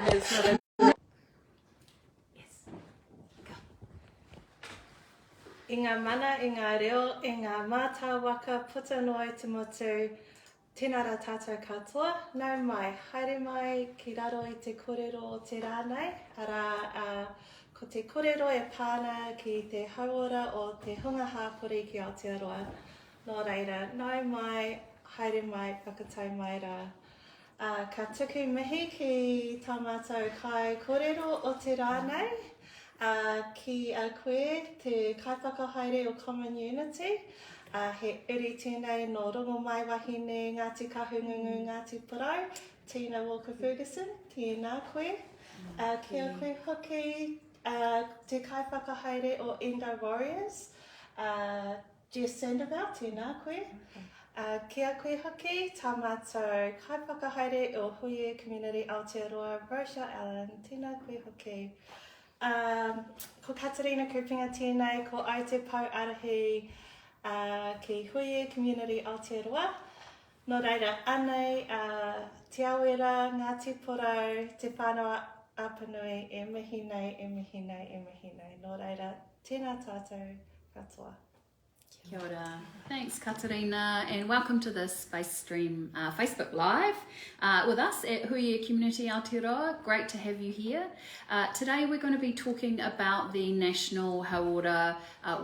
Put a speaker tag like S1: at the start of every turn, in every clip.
S1: has not a... Yes, go. I ngā mana, i ngā reo, i ngā mātā waka, puta noi te motu, tēnā rā tātou katoa. Nau mai, haere mai ki raro i te kōrero o te rānei, arā ko te kōrero e pāna ki te hauora o te hunga hāpori ki Aotearoa. Nō reira, nau mai, haere mai, whakatau mai rā. Ka tuku mihi ki tā mātou kai kōrero o te rānei, ki a koe te Kaiwhakahaere o Common Unity, he uri tēnei no rongo mai wahine Ngāti Kahungungu Ngāti Porau, Tina Walker-Ferguson, tēnā koe. Kia koe hoki te Kaiwhakahaere o Endo Warriors, Yessenia Sandoval, tēnā koe. Kia koe hoki, tā mātou Kaiwhakahaere o Hui E Community Aotearoa, Rochelle, tēnā koe hoki. Ko Katerina Kupenga tēnei, ko ai te pau Ārahi ki Hui E Community Aotearoa. Nō reira, anei, te awera, Ngāti Porau, te whānau apanui, e mihi nei, e mihi nei, e mihi nei. Nō reira, tēnā tātou katoa.
S2: Kia ora. Thanks, Katerina, and welcome to this Space Stream Facebook Live with us at Hui E Community Aotearoa. Great to have you here. Today we're going to be talking about the National Hauora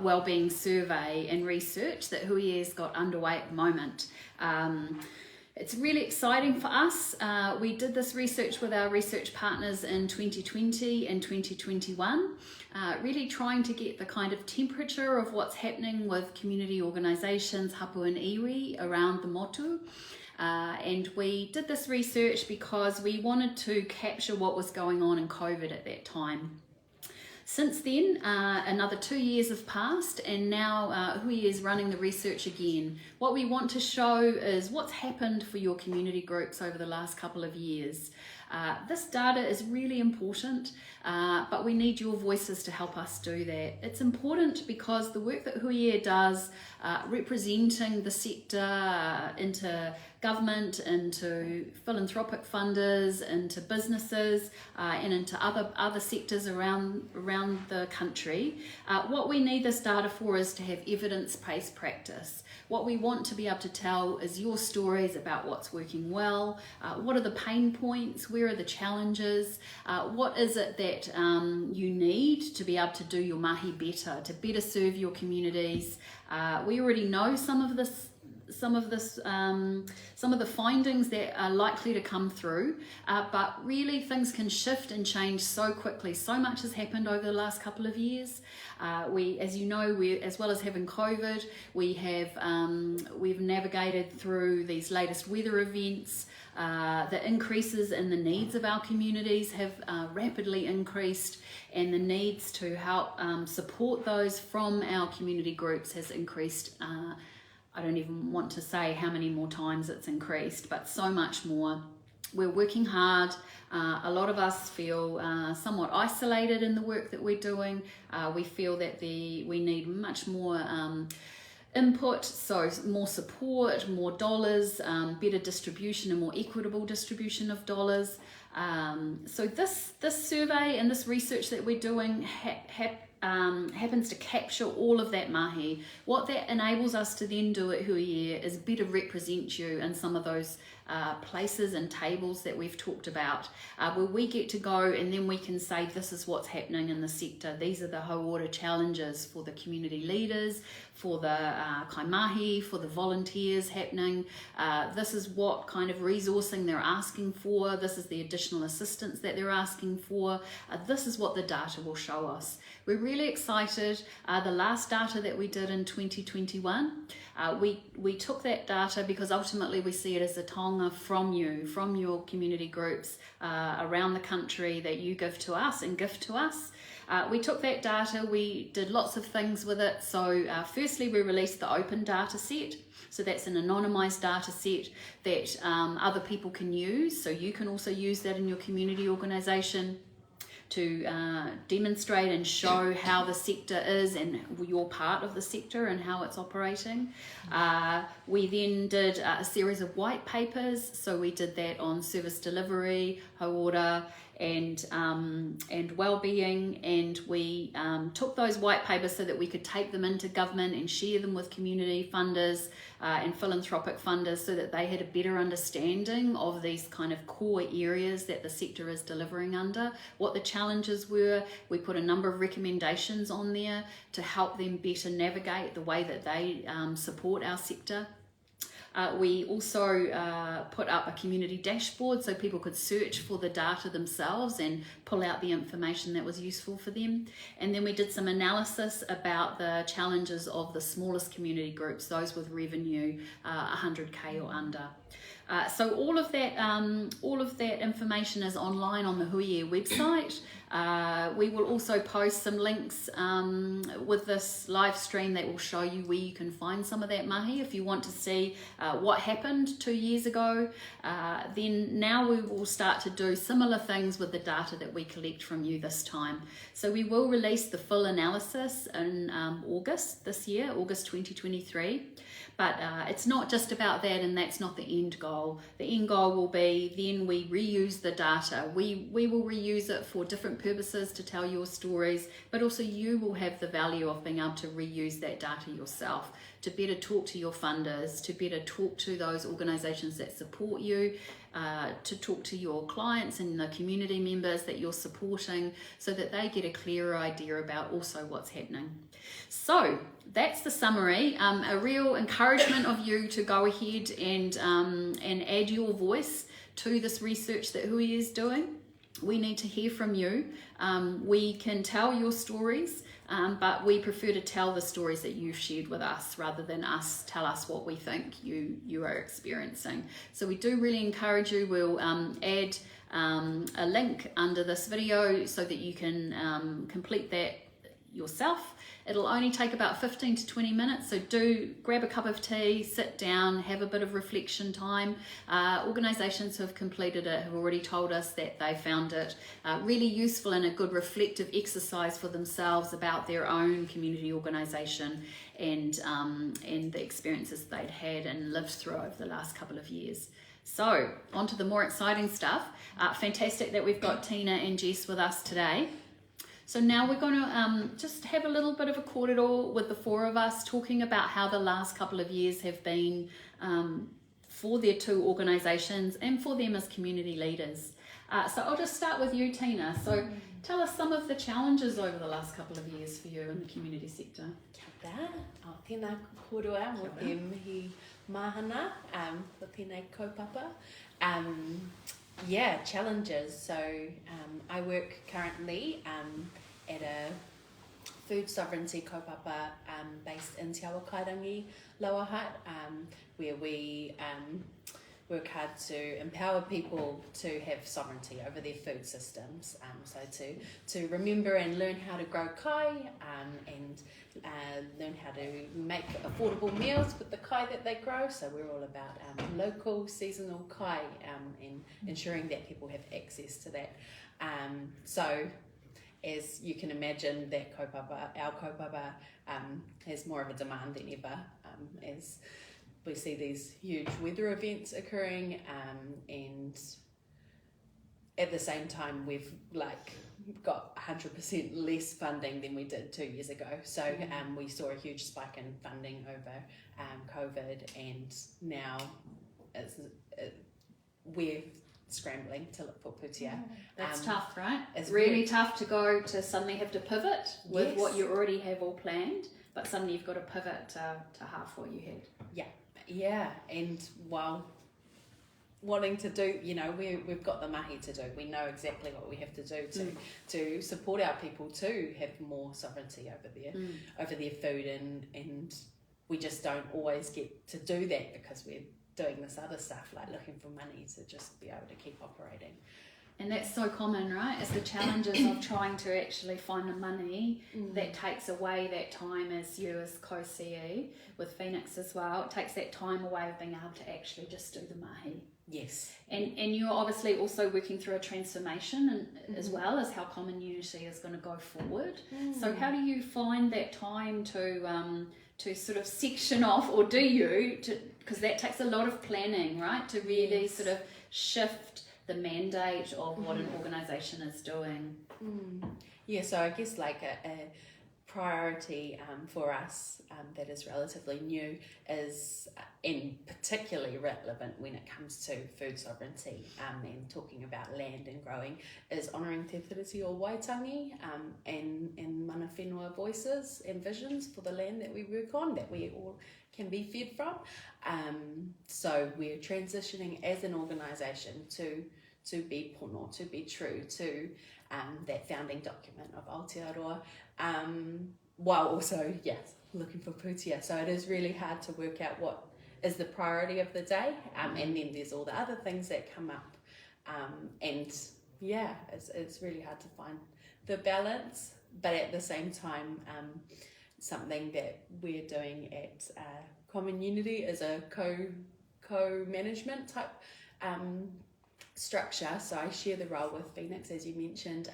S2: Wellbeing Survey and research that Hui E's got underway at the moment. It's really exciting for us. We did this research with our research partners in 2020 and 2021, really trying to get the kind of temperature of what's happening with community organisations, hapu and iwi, around the motu. And we did this research because we wanted to capture what was going on in COVID at that time. Since then, another 2 years have passed, and now Hui is running the research again. What we want to show is what's happened for your community groups over the last couple of years. This data is really important, but we need your voices to help us do that. It's important because the work that Hui does, representing the sector into government, into philanthropic funders, into businesses, and into other sectors around the country. What we need this data for is to have evidence-based practice. What we want to be able to tell is your stories about what's working well, what are the pain points, where are the challenges, what is it that you need to be able to do your mahi better, to better serve your communities. We already know some of the findings that are likely to come through, but really things can shift and change so quickly. So much has happened over the last couple of years. As you know, as well as having COVID, we've navigated through these latest weather events. The increases in the needs of our communities have rapidly increased, and the needs to help support those from our community groups has increased. I don't even want to say how many more times it's increased, but so much more. We're working hard. A lot of us feel somewhat isolated in the work that we're doing. We feel that we need much more input, so more support, more dollars, better distribution and more equitable distribution of dollars. So this survey and this research that we're doing happens to capture all of that mahi. What that enables us to then do at Hui E is better represent you in some of those places and tables that we've talked about, where we get to go and then we can say this is what's happening in the sector. These are the hauora challenges for the community leaders, for the kaimahi, for the volunteers happening. This is what kind of resourcing they're asking for. This is the additional assistance that they're asking for. This is what the data will show us. We're really excited. The last data that we did in 2021, we took that data because ultimately we see it as a taonga from you, from your community groups around the country that you give to us and gift to us. We took that data, we did lots of things with it. So firstly, we released the open data set. So that's an anonymized data set that other people can use. So you can also use that in your community organization to demonstrate and show how the sector is and you're part of the sector and how it's operating. We then did a series of white papers, so we did that on service delivery, hauora, and wellbeing, and we took those white papers so that we could take them into government and share them with community funders and philanthropic funders, so that they had a better understanding of these kind of core areas that the sector is delivering under, what the challenges were. We put a number of recommendations on there to help them better navigate the way that they support our sector. We also put up a community dashboard so people could search for the data themselves and pull out the information that was useful for them. And then we did some analysis about the challenges of the smallest community groups, those with revenue 100K or under. So all of that information is online on the Hui E website. We will also post some links with this live stream that will show you where you can find some of that mahi if you want to see what happened 2 years ago. Then now we will start to do similar things with the data that we collect from you this time. So we will release the full analysis in August this year, August 2023. But it's not just about that, and that's not the end goal. The end goal will be then we reuse the data. We will reuse it for different purposes to tell your stories, but also you will have the value of being able to reuse that data yourself, to better talk to your funders, to better talk to those organisations that support you, to talk to your clients and the community members that you're supporting, so that they get a clearer idea about also what's happening. So that's the summary. A real encouragement of you to go ahead and add your voice to this research that Hui is doing. We need to hear from you. We can tell your stories, but we prefer to tell the stories that you've shared with us rather than us tell us what we think you are experiencing. So we do really encourage you. We'll add a link under this video so that you can complete that yourself. It'll only take about 15 to 20 minutes, so do grab a cup of tea, sit down, have a bit of reflection time. Organisations who have completed it have already told us that they found it really useful and a good reflective exercise for themselves about their own community organisation and the experiences they'd had and lived through over the last couple of years. So, on to the more exciting stuff. Fantastic that we've got Tina and Jess with us today. So now we're going to just have a little bit of a kōrero with the four of us, talking about how the last couple of years have been for their two organisations and for them as community leaders. So I'll just start with you, Tina. So tell us some of the challenges over the last couple of years for you in the community sector.
S3: Kia ora, tēnā kōrua mō te mihi mahana, ko tēnei kaupapa. Yeah, challenges. So I work currently at a food sovereignty kaupapa based in Te Awa Kairangi, Lower Hutt, where we work hard to empower people to have sovereignty over their food systems. So to remember and learn how to grow kai and learn how to make affordable meals with the kai that they grow. So we're all about local, seasonal kai and ensuring that people have access to that. So as you can imagine, that our kaupapa has more of a demand than ever as we see these huge weather events occurring, and at the same time we've got 100% less funding than we did 2 years ago. So we saw a huge spike in funding over COVID, and now we're scrambling to look for putia.
S2: That's tough, right? It's really tough to go to suddenly have to pivot with what you already have all planned, but suddenly you've got to pivot to half what you had.
S3: Yeah, and while wanting to do, we've got the mahi to do. We know exactly what we have to do to support our people to have more sovereignty over their food, and we just don't always get to do that because we're doing this other stuff like looking for money to just be able to keep operating.
S2: And that's so common, right? It's the challenges of trying to actually find the money that takes away that time, as you as co-CE with Phoenix as well. It takes that time away of being able to actually just do the mahi.
S3: Yes.
S2: And you're obviously also working through a transformation as well as how common unity is going to go forward. So how do you find that time to sort of section off, or do you, because that takes a lot of planning, right? To really sort of shift the mandate of what an organisation is doing.
S3: Yeah, so I guess like a priority for us that is relatively new is, and particularly relevant when it comes to food sovereignty and talking about land and growing, is honouring Te Tiriti o Waitangi and mana whenua voices and visions for the land that we work on, that we all can be fed from. So we're transitioning as an organisation to be pono, to be true to that founding document of Aotearoa, while also, yes, looking for putia. So it is really hard to work out what is the priority of the day, and then there's all the other things that come up, and yeah, it's really hard to find the balance, but at the same time, something that we're doing at Common Unity is a co-management type structure. So I share the role with Phoenix, as you mentioned.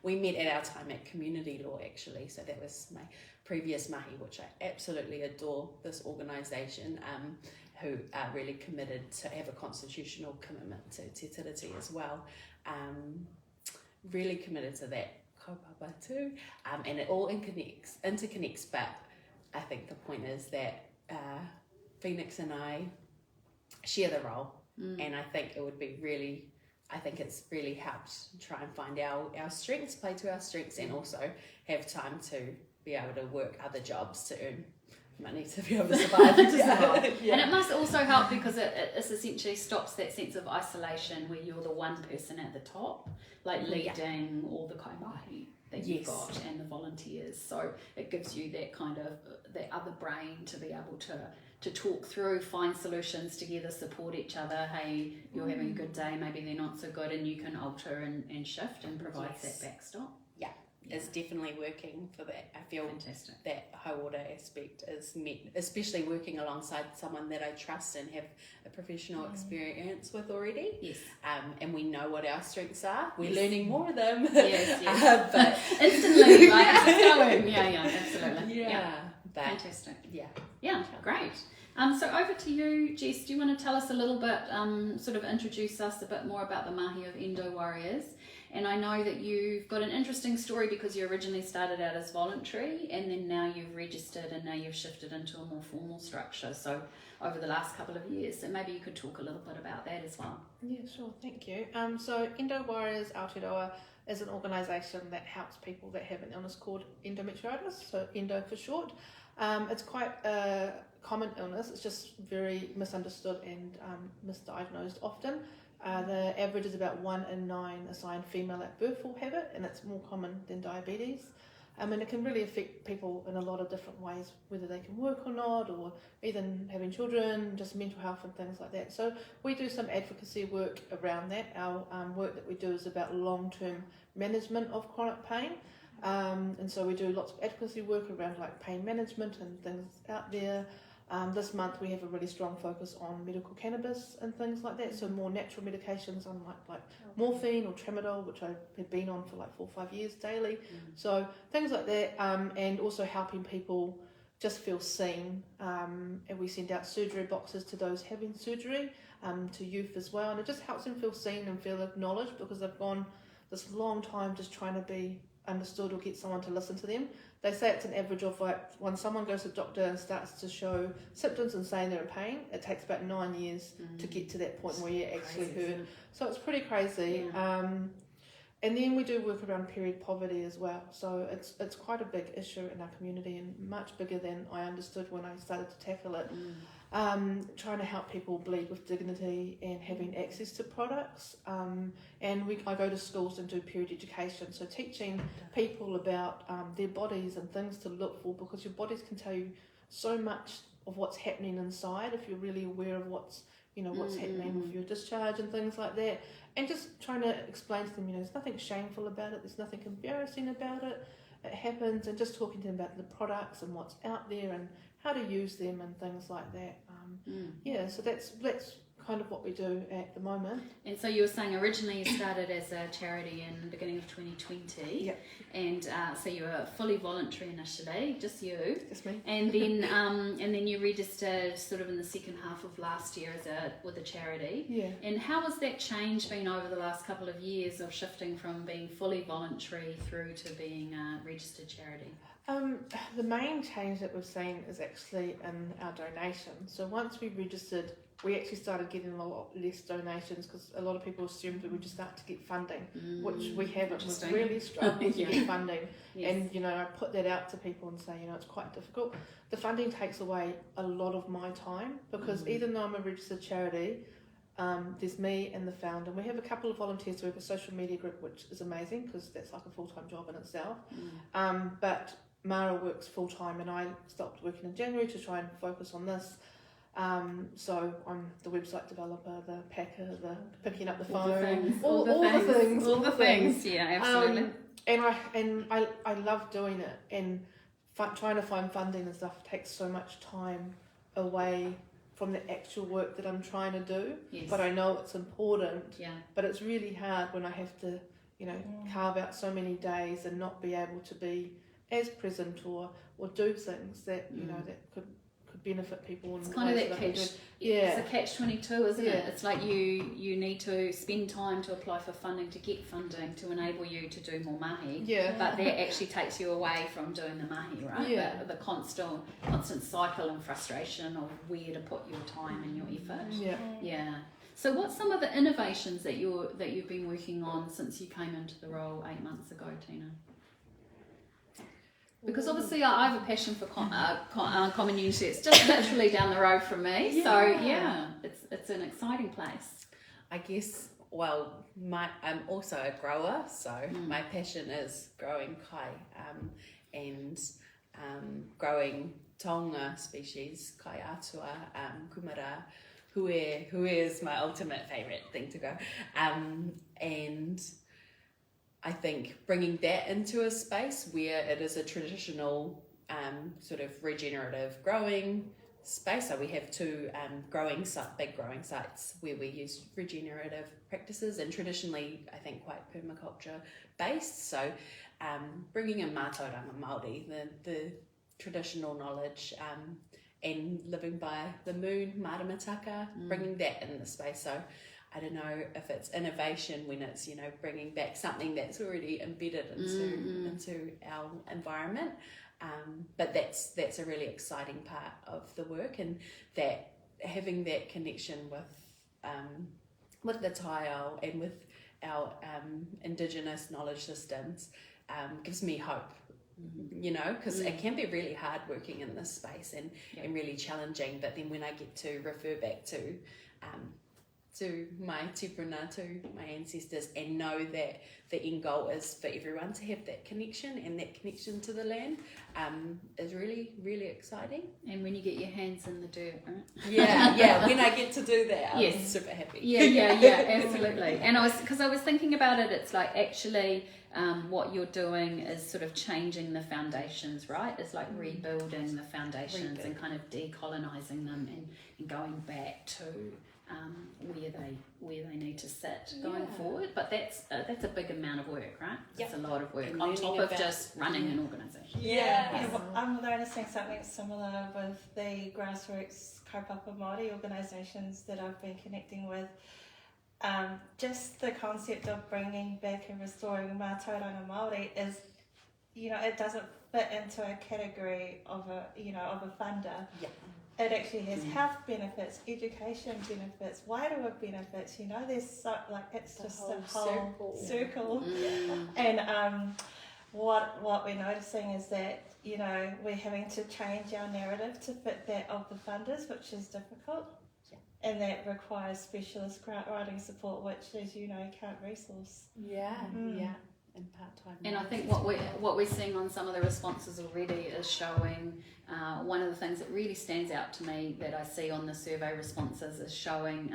S3: We met at our time at community law, actually, so that was my previous mahi, which I absolutely adore, this organisation, who are really committed to have a constitutional commitment to Te Tiriti as well, really committed to that kaupapa too, and it all interconnects, but I think the point is that Phoenix and I share the role. And I think it's really helped try and find our strengths, play to our strengths, and also have time to be able to work other jobs to earn money to be able to survive.
S2: And it must also help because it essentially stops that sense of isolation where you're the one person at the top, like leading all the kaimahi that you've got and the volunteers. So it gives you that kind of that other brain to be able to talk through, find solutions together, support each other. Hey, you're having a good day, maybe they're not so good, and you can alter and shift and provide that backstop.
S3: It's definitely working for that. I feel
S2: fantastic.
S3: That high water aspect is met, especially working alongside someone that I trust and have a professional experience with already. Yes. And we know what our strengths are. We're learning more of them. Yes. But
S2: instantly, like, it's going. Yeah, absolutely.
S3: Yeah. But,
S2: fantastic.
S3: Yeah,
S2: great. So over to you, Jess. Do you want to tell us a little bit, sort of introduce us a bit more about the mahi of Endo Warriors? And I know that you've got an interesting story because you originally started out as voluntary and then now you've registered and now you've shifted into a more formal structure. So over the last couple of years, so maybe you could talk a little bit about that as well.
S1: Yeah, sure. Thank you. So Endo Warriors Aotearoa is an organisation that helps people that have an illness called endometriosis, so Endo for short. It's quite a common illness. It's just very misunderstood and misdiagnosed often. The average is about 1 in 9 assigned female at birth will have it, and it's more common than diabetes. And it can really affect people in a lot of different ways, whether they can work or not, or even having children, just mental health and things like that. So we do some advocacy work around that. Our work that we do is about long-term management of chronic pain. And so we do lots of advocacy work around like pain management and things out there. This month we have a really strong focus on medical cannabis and things like that, so more natural medications unlike like morphine or tramadol, which I have been on for like 4 or 5 years daily. So things like that, and also helping people just feel seen. And we send out surgery boxes to those having surgery, to youth as well, and it just helps them feel seen and feel acknowledged because they've gone this long time just trying to be understood or get someone to listen to them. They say it's an average of like when someone goes to the doctor and starts to show symptoms and saying they're in pain, it takes about 9 years to get to that point where you're actually heard. So it's pretty crazy. And then we do work around period poverty as well. So it's quite a big issue in our community and much bigger than I understood when I started to tackle it. Trying to help people bleed with dignity and having access to products. And I go to schools and do period education, so teaching people about their bodies and things to look for, because your bodies can tell you so much of what's happening inside if you're really aware of what's happening with your discharge and things like that. And just trying to explain to them, there's nothing shameful about it, there's nothing embarrassing about it. It happens, and just talking to them about the products and what's out there and how to use them and things like that. So that's
S4: kind of what we do at the moment.
S2: And so you were saying originally you started as a charity in the beginning of 2020.
S4: Yep.
S2: And so you were fully voluntary initially, just you.
S4: Just me.
S2: And then you registered sort of in the second half of last year with a charity.
S4: Yeah.
S2: And how has that change been over the last couple of years of shifting from being fully voluntary through to being a registered charity?
S4: The main change that we've seen is actually in our donations. So once we registered, we actually started getting a lot less donations because a lot of people assumed we would just start to get funding, which we haven't. We've really struggled to get funding.
S2: Yes.
S4: And, I put that out to people and say, it's quite difficult. The funding takes away a lot of my time because even though I'm a registered charity, there's me and the founder. We have a couple of volunteers. We have a social media group, which is amazing because that's like a full-time job in itself. But Mara works full-time and I stopped working in January to try and focus on this. So I'm the website developer, the packer, the picking up the phone, all the things.
S2: Yeah, absolutely.
S4: And I love doing it, and trying to find funding and stuff takes so much time away from the actual work that I'm trying to do.
S2: Yes.
S4: But I know it's important.
S2: Yeah.
S4: But it's really hard when I have to, carve out so many days and not be able to be as present or do things that that could benefit people.
S2: It's kind of that catch. It's a catch-22, isn't it? It's like you need to spend time to apply for funding to get funding to enable you to do more mahi.
S4: Yeah.
S2: But that actually takes you away from doing the mahi, right?
S4: Yeah.
S2: The constant cycle and frustration of where to put your time and your effort.
S4: Yeah.
S2: Yeah. So what's some of the innovations that you've been working on since you came into the role 8 months ago, Tina? Because obviously I have a passion for common unity. It's just literally down the road from me. Yeah. So it's an exciting place.
S3: I guess, I'm also a grower, so my passion is growing kai and growing taonga species, kai atua, kumara, Hui E. Hui E is my ultimate favourite thing to grow. And I think bringing that into a space where it is a traditional sort of regenerative growing space. So we have two big growing sites where we use regenerative practices, and traditionally I think quite permaculture based. So bringing in mātauranga Māori, the traditional knowledge and living by the moon, maramataka, bringing that in the space. So I don't know if it's innovation when it's, bringing back something that's already embedded into our environment. But that's a really exciting part of the work, and that having that connection with the taiao and with our Indigenous knowledge systems gives me hope. Because it can be really hard working in this space and really challenging. But then when I get to refer back to my tupuna, to my ancestors, and know that the end goal is for everyone to have that connection and that connection to the land, is really, really exciting.
S2: And when you get your hands in the dirt, right?
S3: Yeah, when I get to do that, I'm super happy.
S2: Yeah, absolutely. And I was thinking about it, it's like actually what you're doing is sort of changing the foundations, right? It's like rebuilding the foundations and kind of decolonizing them and going back to where they need to sit going forward. But that's a big amount of work, right? It's a lot of work
S3: and
S2: on top of just running an organisation.
S1: I'm noticing something similar with the grassroots kaupapa Māori organisations that I've been connecting with. Just the concept of bringing back and restoring mātauranga Māori is, it doesn't fit into a category of a funder. Yeah. It actually has health benefits, education benefits, wairewa benefits. There's it's just a whole circle. And what we're noticing is that we're having to change our narrative to fit that of the funders, which is difficult. And that requires specialist grant writing support, which, as you know, can't resource.
S3: and part-time.
S2: And I
S3: roles
S2: think
S3: as
S2: what we're seeing on some of the responses already is showing one of the things that really stands out to me that I see on the survey responses is showing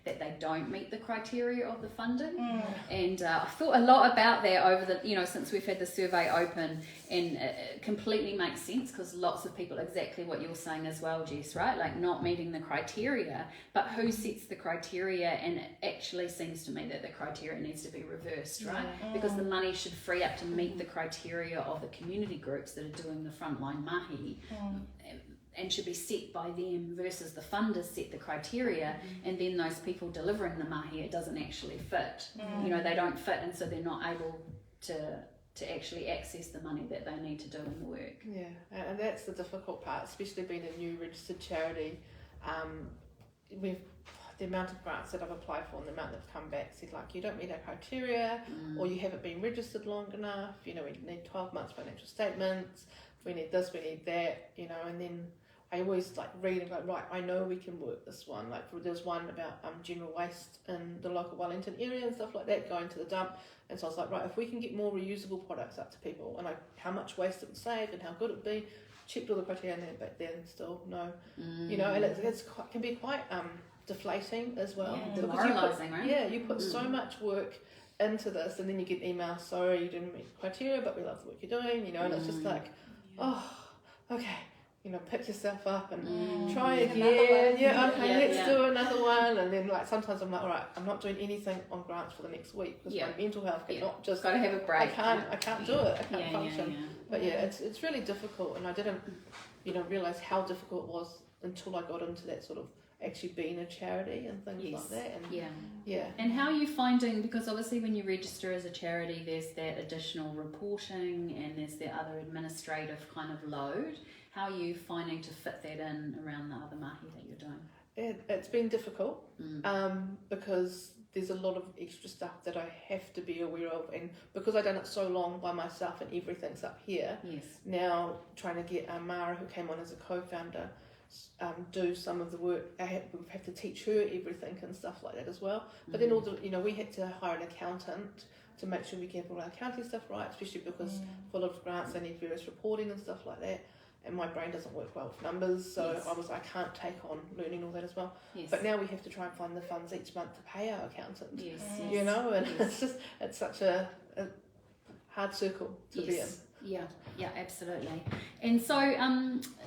S2: that they don't meet the criteria of the funding. And I thought a lot about that over the, since we've had the survey open, and it completely makes sense because lots of people, exactly what you're saying as well, Jess, right? Like not meeting the criteria, but who sets the criteria? And it actually seems to me that the criteria needs to be reversed, right? Because the money should free up to meet the criteria of the community groups that are doing the frontline mahi. And should be set by them versus the funders set the criteria, and then those people delivering the mahi, it doesn't actually fit. They don't fit, and so they're not able to actually access the money that they need to do in the work.
S4: Yeah, and that's the difficult part, especially being a new registered charity. The amount of grants that I've applied for and the amount that have come back said, like, you don't meet our criteria, or you haven't been registered long enough, we need 12 months financial statements, we need this, we need that, and then I always read and go, right, I know we can work this one. Like there's one about general waste in the local Wellington area and stuff like that, going to the dump. And so I was like, right, if we can get more reusable products up to people, and how much waste it would save and how good it would be, checked all the criteria, but then still no, and it's can be quite deflating as well.
S2: Yeah, demoralising, right?
S4: Yeah, you put so much work into this, and then you get emails, sorry, you didn't meet the criteria, but we love the work you're doing, and it's just like, oh, okay, pick yourself up and try again. Let's do another one. And then sometimes I'm like, all right, I'm not doing anything on grants for the next week because my mental health cannot just.
S2: Got to have a break.
S4: I can't do it. I can't function. But it's really difficult, and I didn't, realise how difficult it was until I got into that sort of actually being a charity and things like that. And
S2: And how are you finding, because obviously when you register as a charity there's that additional reporting and there's the other administrative kind of load, how are you finding to fit that in around the other mahi that you're doing?
S4: It's been difficult because there's a lot of extra stuff that I have to be aware of, and because I've done it so long by myself and everything's up here, now trying to get Mara, who came on as a co-founder, do some of the work. We have to teach her everything and stuff like that as well. But then all the, we had to hire an accountant to make sure we get all our accounting stuff right, especially because for a lot of grants they need various reporting and stuff like that. And my brain doesn't work well with numbers, so I can't take on learning all that as well. But now we have to try and find the funds each month to pay our accountant. And it's such a hard circle to be in.
S2: Yeah, absolutely. And so,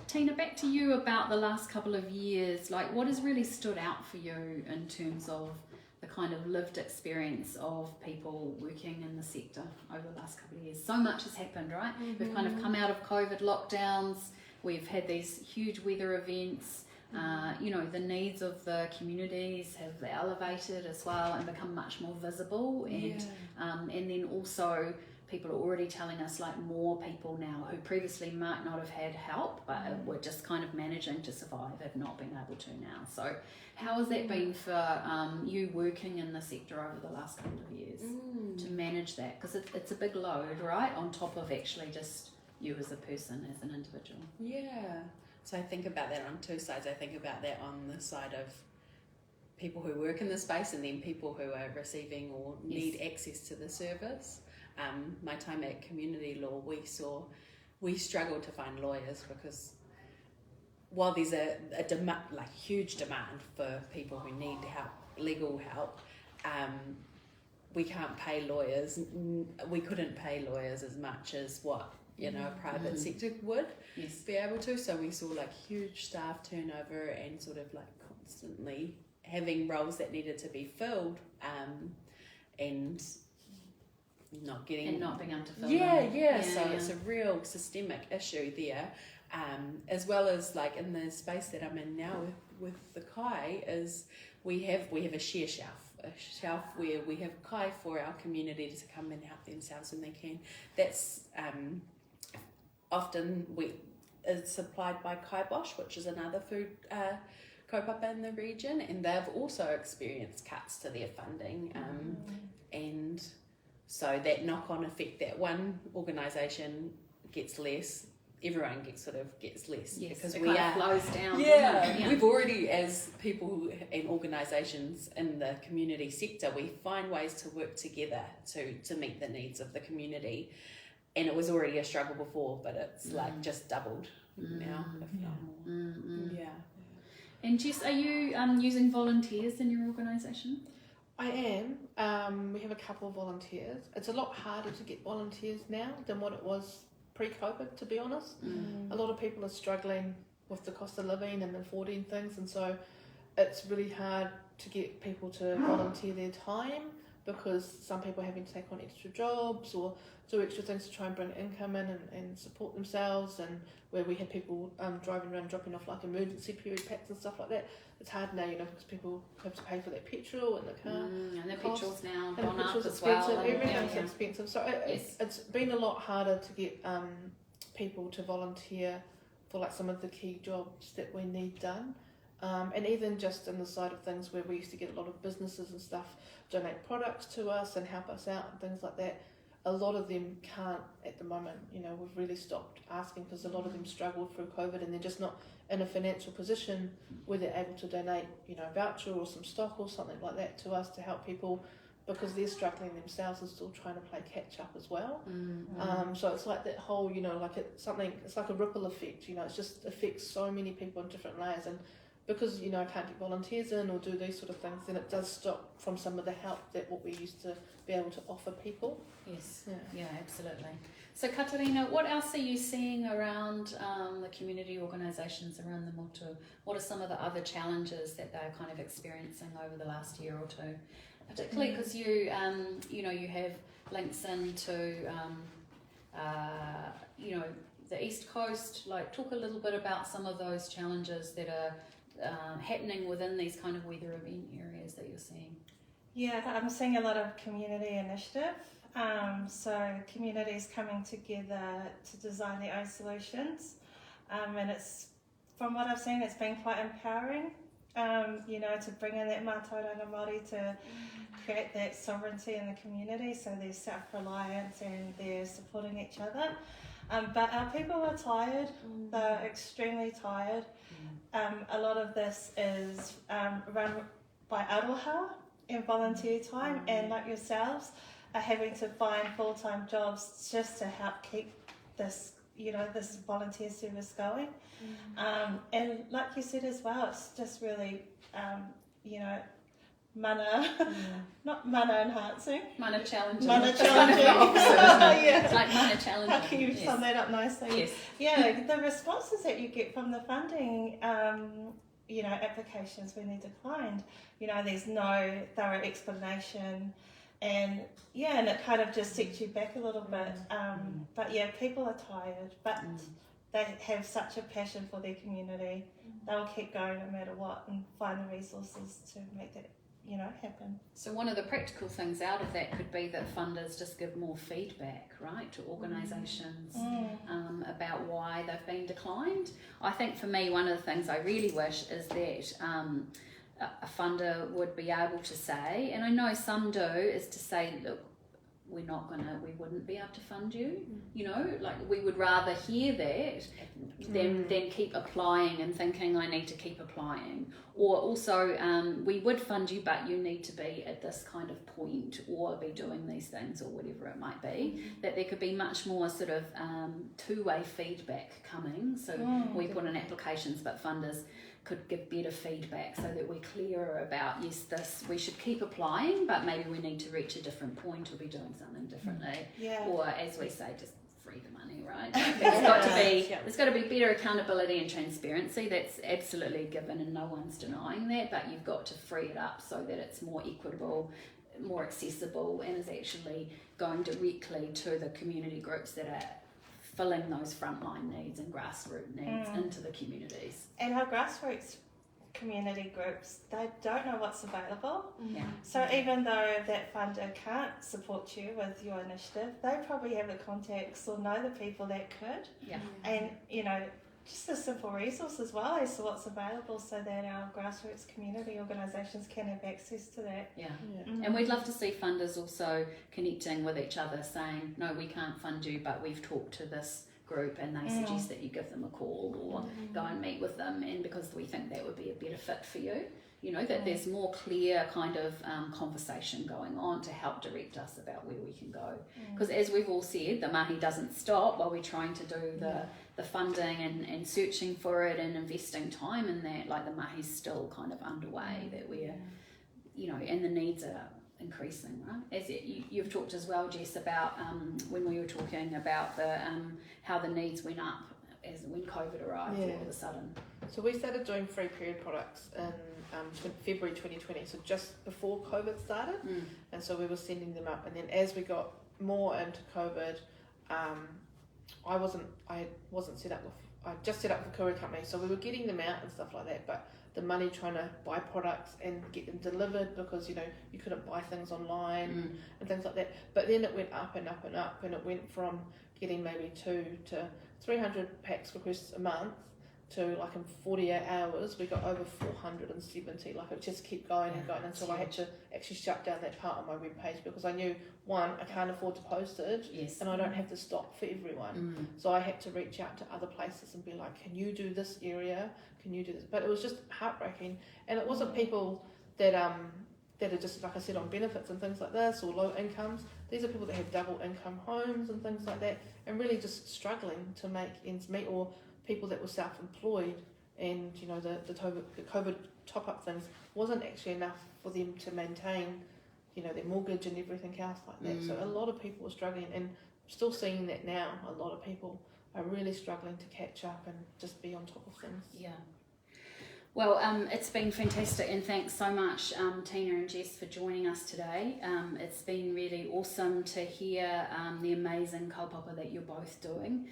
S2: Tina, back to you about the last couple of years. Like, what has really stood out for you in terms of the kind of lived experience of people working in the sector over the last couple of years? So much has happened, right? We've kind of come out of COVID lockdowns. We've had these huge weather events. The needs of the communities have elevated as well and become much more visible. And then also, people are already telling us more people now who previously might not have had help but were just kind of managing to survive have not been able to now. So how has that been for you working in the sector over the last couple of years to manage that? Because it's a big load, right, on top of actually just you as a person, as an individual.
S3: So I think about that on two sides. I think about that on the side of people who work in the space and then people who are receiving or need access to the service. My time at community law, we struggled to find lawyers because while there's a huge demand for people who need help, legal help, we can't pay lawyers. We couldn't pay lawyers as much as what a private sector would be able to. So we saw huge staff turnover and sort of constantly having roles that needed to be filled, and not being able to fill them. So it's a real systemic issue there, as well as in the space that I'm in now with the Kai is we have a share shelf where we have Kai for our community to come and help themselves when they can. That's often is supplied by Kaiwhakahaere, which is another food kaupapa in the region, and they've also experienced cuts to their funding, and so that knock-on effect, that one organisation gets less, everyone gets less.
S2: Yes,
S3: because
S2: it
S3: we
S2: kind
S3: are
S2: of flows down.
S3: Yeah, we've already, as people and organisations in the community sector, we find ways to work together to meet the needs of the community. And it was already a struggle before, but it's like just doubled now, if not more. Yeah.
S2: And Jess, are you using volunteers in your organisation?
S4: I am. We have a couple of volunteers. It's a lot harder to get volunteers now than what it was pre-COVID, to be honest. A lot of people are struggling with the cost of living and affording things, and so it's really hard to get people to volunteer their time, because some people are having to take on extra jobs or do extra things to try and bring income in and support themselves, and where we had people driving around dropping off like emergency period packs and stuff like that. It's hard now, because people have to pay for their petrol and the car.
S2: And the petrol's now
S4: And
S2: gone up
S4: petrol's
S2: as
S4: expensive,
S2: well.
S4: everything's expensive. So it's been a lot harder to get people to volunteer for like some of the key jobs that we need done. And even just in the side of things where we used to get a lot of businesses and stuff donate products to us and help us out and things like that, a lot of them can't at the moment. We've really stopped asking because a lot of them struggled through COVID and they're just not in a financial position where they're able to donate, a voucher or some stock or something like that to us to help people, because they're struggling themselves and still trying to play catch up as well. So it's like that whole, it's like a ripple effect. It just affects so many people in different layers, and because I can't get volunteers in or do these sort of things, then it does stop from some of the help that what we used to be able to offer people.
S2: Yes, yeah, absolutely. So Katerina, what else are you seeing around the community organisations around the Matua? What are some of the other challenges that they're kind of experiencing over the last year or two? Particularly because you have links into the East Coast. Like, talk a little bit about some of those challenges that are happening within these kind of weather event areas that you're seeing.
S1: Yeah, I'm seeing a lot of community initiative. So communities coming together to design their own solutions, and it's, from what I've seen, it's been quite empowering. To bring in that mātauranga Māori to create that sovereignty in the community, so they're self-reliant and they're supporting each other. But our people are tired. They're extremely tired. A lot of this is run by aroha and volunteer time, and like yourselves are having to find full-time jobs just to help keep this this volunteer service going. And like you said as well, it's just really not mana enhancing,
S2: Mana challenging.
S1: Yeah.
S2: It's like mana challenging.
S1: How can you sum that up nicely?
S2: Yes.
S1: Yeah, the responses that you get from the funding applications when they're declined, there's no thorough explanation, and it kind of just sets you back a little bit. But yeah, people are tired, but they have such a passion for their community. They'll keep going no matter what and find the resources to make that happen.
S2: So one of the practical things out of that could be that funders just give more feedback, right, to organisations about why they've been declined. I think for me, one of the things I really wish is that a funder would be able to say, and I know some do, is to say, look, we wouldn't be able to fund you, like we would rather hear that than keep applying and thinking I need to keep applying. Or also, we would fund you, but you need to be at this kind of point or be doing these things or whatever it might be. That there could be much more sort of two-way feedback coming. So we put in applications, but funders could give better feedback so that we're clearer about, yes, we should keep applying, but maybe we need to reach a different point or be doing something differently. Or, as we say, just free the money, right? Like, there's got to be better accountability and transparency. That's absolutely given, and no one's denying that, but you've got to free it up so that it's more equitable, more accessible, and is actually going directly to the community groups that are filling those frontline needs and grassroots needs into the communities.
S1: And our grassroots community groups, they don't know what's available.
S2: Yeah.
S1: So even though that funder can't support you with your initiative, they probably have the contacts or know the people that could.
S2: Yeah.
S1: And, just a simple resource as well as to what's available, so that our grassroots community organisations can have access to that.
S2: Yeah. And we'd love to see funders also connecting with each other, saying, no, we can't fund you, but we've talked to this group, and they suggest that you give them a call or go and meet with them, and because we think that would be a better fit for you, you know, that there's more clear kind of conversation going on to help direct us about where we can go. Because as we've all said, the mahi doesn't stop while we're trying to do the funding and searching for it and investing time in that. Like, the mahi's still kind of underway, that we're, you know, and the needs are increasing, right? As you've talked as well, Jess, about when we were talking about the how the needs went up as when COVID arrived all of a sudden.
S4: So we started doing free period products in February 2020, so just before COVID started, and so we were sending them up. And then as we got more into COVID, I wasn't set up with. I just set up the courier company, so we were getting them out and stuff like that. But the money trying to buy products and get them delivered, because you know you couldn't buy things online and things like that. But then it went up and up and up, and it went from getting maybe 200 to 300 packs requests a month to, like, in 48 hours we got over 470. Like, it just kept going and going until I had to actually shut down that part on my webpage, because I knew, one, I can't afford to postage, and I don't have to stop for everyone. So I had to reach out to other places and be like, can you do this area, can you do this? But it was just heartbreaking, and it wasn't people that are just, like I said, on benefits and things like this, or low incomes. These are people that have double income homes and things like that, and really just struggling to make ends meet, or people that were self-employed, and you know the COVID top-up things wasn't actually enough for them to maintain, you know, their mortgage and everything else like that. So a lot of people were struggling, and still seeing that now. A lot of people are really struggling to catch up and just be on top of things.
S2: Yeah. Well, it's been fantastic, and thanks so much, Tina and Jess, for joining us today. It's been really awesome to hear the amazing kaupapa that you're both doing.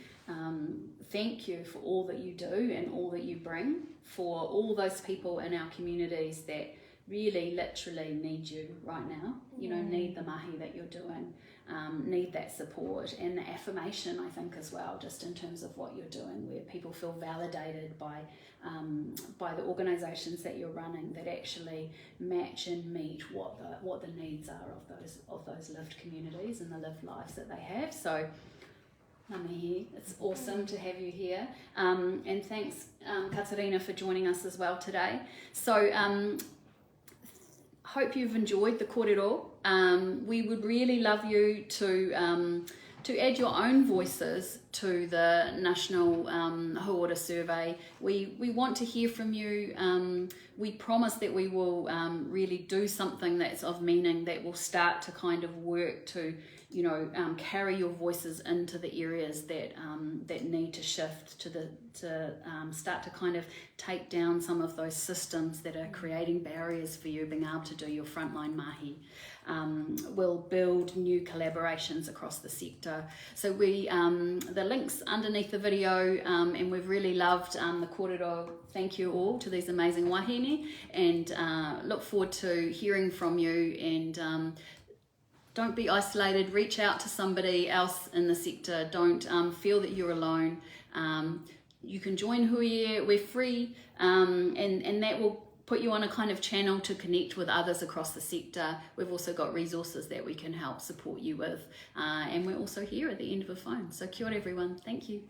S2: Thank you for all that you do and all that you bring for all those people in our communities that really literally need you right now, you know, need the mahi that you're doing, need that support and the affirmation, I think, as well, just in terms of what you're doing, where people feel validated by the organisations that you're running that actually match and meet what the needs are of those lived communities and the lived lives that they have. So Namahi, it's awesome to have you here, and thanks Katerina for joining us as well today. So hope you've enjoyed the kōrero. We would really love you to add your own voices to the National Hauora Survey. We want to hear from you. We promise that we will really do something that's of meaning, that will start to kind of work to, you know, carry your voices into the areas that need to shift, to start to kind of take down some of those systems that are creating barriers for you being able to do your frontline mahi. We'll build new collaborations across the sector. So the links underneath the video, and we've really loved the kōrero. Thank you all to these amazing wahine, and look forward to hearing from you. And don't be isolated. Reach out to somebody else in the sector. Don't feel that you're alone. You can join Hui E. We're free, and that will put you on a kind of channel to connect with others across the sector. We've also got resources that we can help support you with, and we're also here at the end of a phone. So kia ora everyone. Thank you.